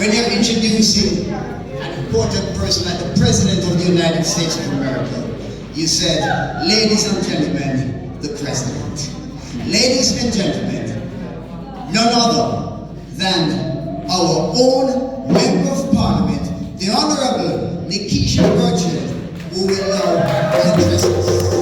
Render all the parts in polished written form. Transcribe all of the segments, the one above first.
when you're introducing an important person like the President of the United States of America, you said, ladies and gentlemen, the President. Ladies and gentlemen, none other than our own Member of Parliament, the Honorable Nekiesha Burchell, who will now address us.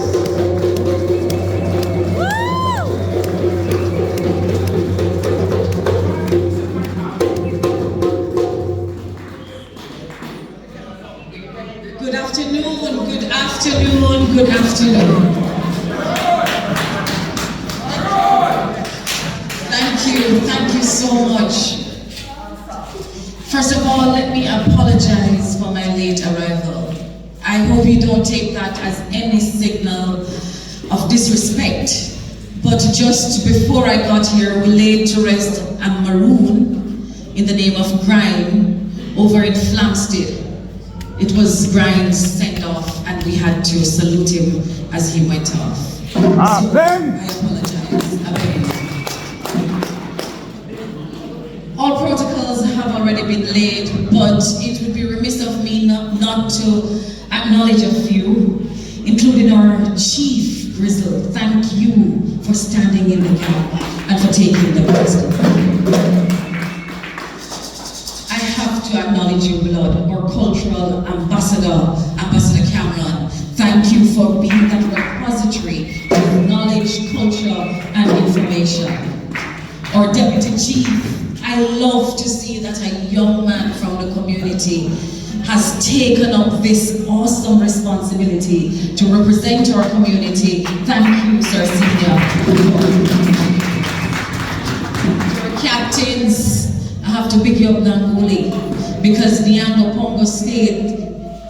Good afternoon, good afternoon. Thank you so much. First of all, let me apologize for my late arrival. I hope you don't take that as any signal of disrespect. But just before I got here, we laid to rest a Maroon in the name of Grime over in Flamstead. It was Grime's send-off, and we had to salute him as he went off. So I apologize. All protocols have already been laid, but it would be remiss of me not to acknowledge a few, including our Chief Grizzle. Thank you for standing in the gap and for taking the basket. I have to acknowledge you, Blood, our cultural ambassador, Ambassador Cameron. Thank you for being that repository of knowledge, culture, and information. Our Deputy Chief, I love to see that a young man from the community has taken up this awesome responsibility to represent our community. Thank you, Sir Senior. Our captains, I have to pick you up Nangoli, because Niango Pongo State,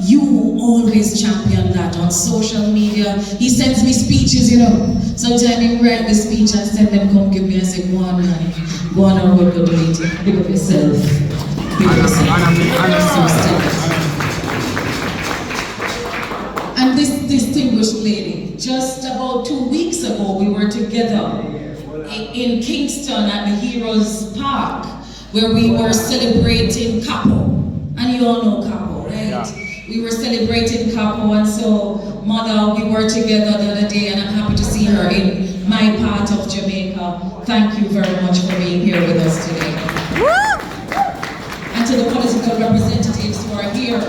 you always champion that on social media. He sends me speeches, you know. Sometimes he write the speech and send them, come give me, I say, go on, man. Go on and go do it. Pick up yourself. Pick up yourself. And this distinguished lady, just about 2 weeks ago, we were together in Kingston at the Heroes Park, where we were celebrating Capo. And you all know Capo, right? Yeah. We were celebrating Capo, and so, Mother, we were together the other day, and I'm happy to see her in my part of Jamaica. Thank you very much for being here with us today. And to the political representatives who are here,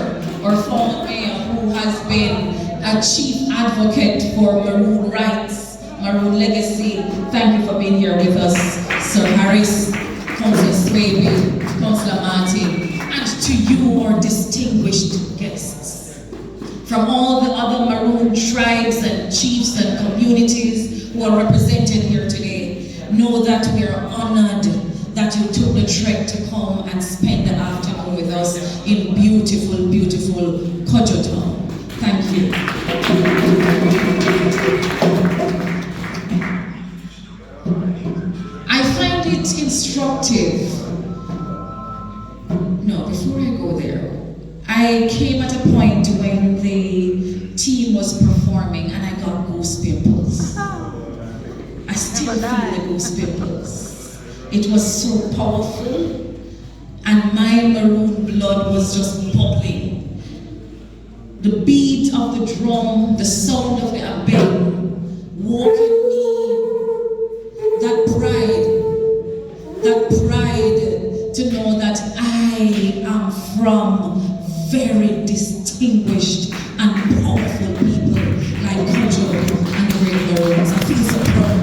our former mayor, who has been a chief advocate for Maroon rights, Maroon legacy, thank you for being here with us, Sir Harris, Councillor Swaby, Councillor Martin, and to you, our distinguished guests. From all the other Maroon tribes and chiefs and communities who are represented here today, know that we are honored that you took the trek to come and spend the afternoon with us in beautiful, beautiful Kojo Town. Thank you. I find it instructive. No, before I go there, I came at a point when the team was performing and I got goose pimples. I still feel the goose pimples. It was so powerful, and my Maroon blood was just bubbling. The beat of the drum, the sound of the abeng, woke in me that pride to know that I am from very distinguished and powerful people like Kojo and the Great Maroons. I feel so proud.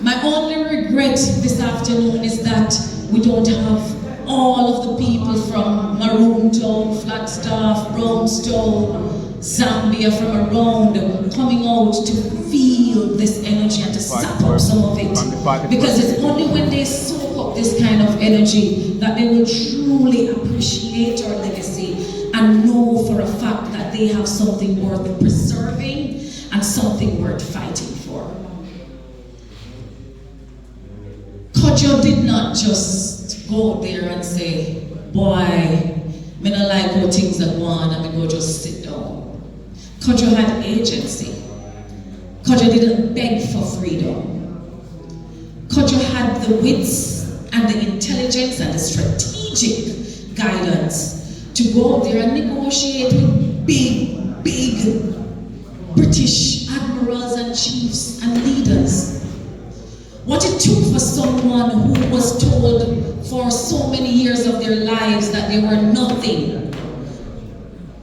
My only regret this afternoon is that we don't have all of the people from Maroon Town, Flagstaff, Brownstown, Zambia, from around coming out to feel this energy and to sap up some of it. Because it's only when they soak up this kind of energy that they will truly appreciate our legacy and know for a fact that they have something worth preserving and something worth fighting for. Kojo did not just go there and say, boy, me not like how things are going, and me go just sit down. Kojo had agency. Kojo didn't beg for freedom. Kodjo had the wits and the intelligence and the strategic guidance to go out there and negotiate with big British admirals and chiefs and leaders. What it took for someone who was told for so many years of their lives that they were nothing,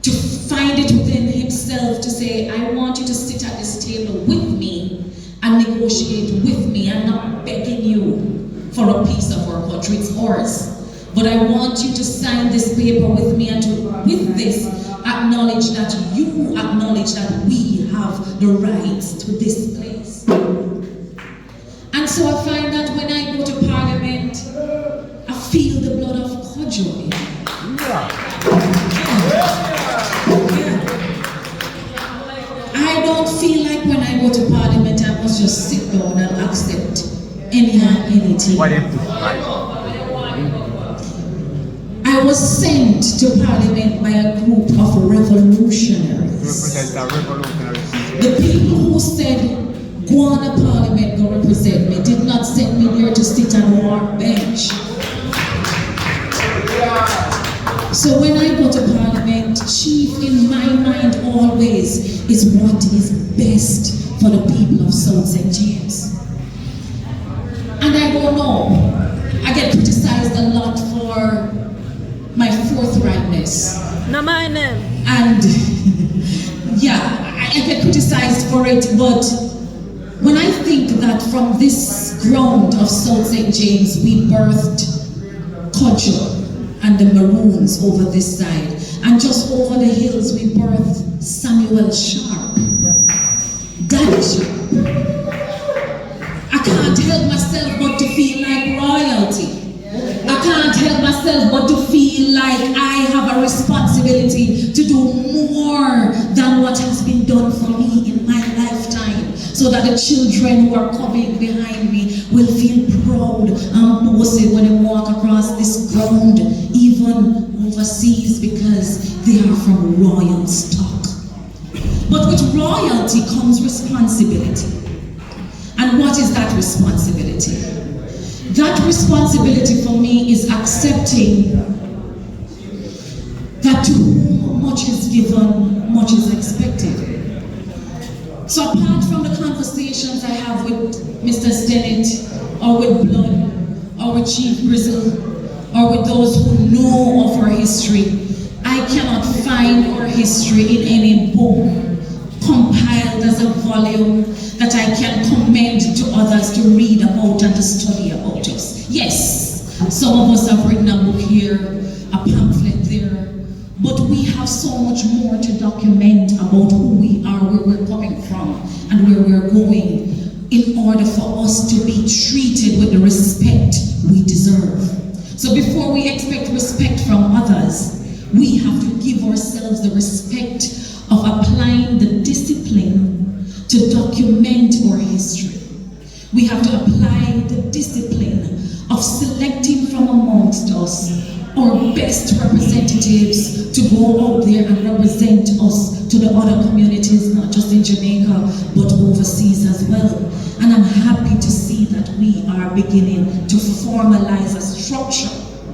to find it within himself to say, I want you to sit at this table with me and negotiate with me. I'm not begging you for a piece of our country, it's ours. But I want you to sign this paper with me and to, with this, acknowledge that you acknowledge that we have the rights to this place. And so I find that when I go to Parliament, I feel the blood of Kodjo. I don't feel like when I go to Parliament I must just sit down and accept anything. I was sent to Parliament by a group of revolutionaries. The people who said, go on to Parliament, go represent me, did not send me there to sit on a warm bench. So when I go to Parliament, chief in my mind always is what is best for the people of South St. James. And I don't know, I get criticized a lot for my forthrightness. No, my name. And yeah, I get criticized for it, but when I think that from this ground of South St. James we birthed Kodjo and the Maroons over this side, and just over the hills we birthed Samuel Sharp, Daddy Sharp. I can't help myself but to feel like royalty. I can't help myself but to feel like I have a responsibility to do more than what has been done for me in my lifetime, so that the children who are coming behind me will feel proud and boasted when they walk across this ground, even overseas, because they are from royal stock. But with royalty comes responsibility. And what is that responsibility? That responsibility for me is accepting that to whom much is given, much is expected. So apart from the conversations I have with Mr. Stennett, or with Blood, or with Chief Burchell, or with those who know of our history, I cannot find our history in any book compiled as a volume that I can commend to others to read about and to study about us. Yes, some of us have written a book here, a pamphlet there, but we have so much more to document about who we are, where we're coming from, and where we're going, in order for us to be treated with the respect we deserve. So before we expect respect from others, we have to give ourselves the respect of applying the discipline to document our history. We have to apply the discipline of selecting from amongst us our best representatives to go out there and represent us to the other communities, not just in Jamaica, but overseas as well. And I'm happy to see that we are beginning to formalize a structure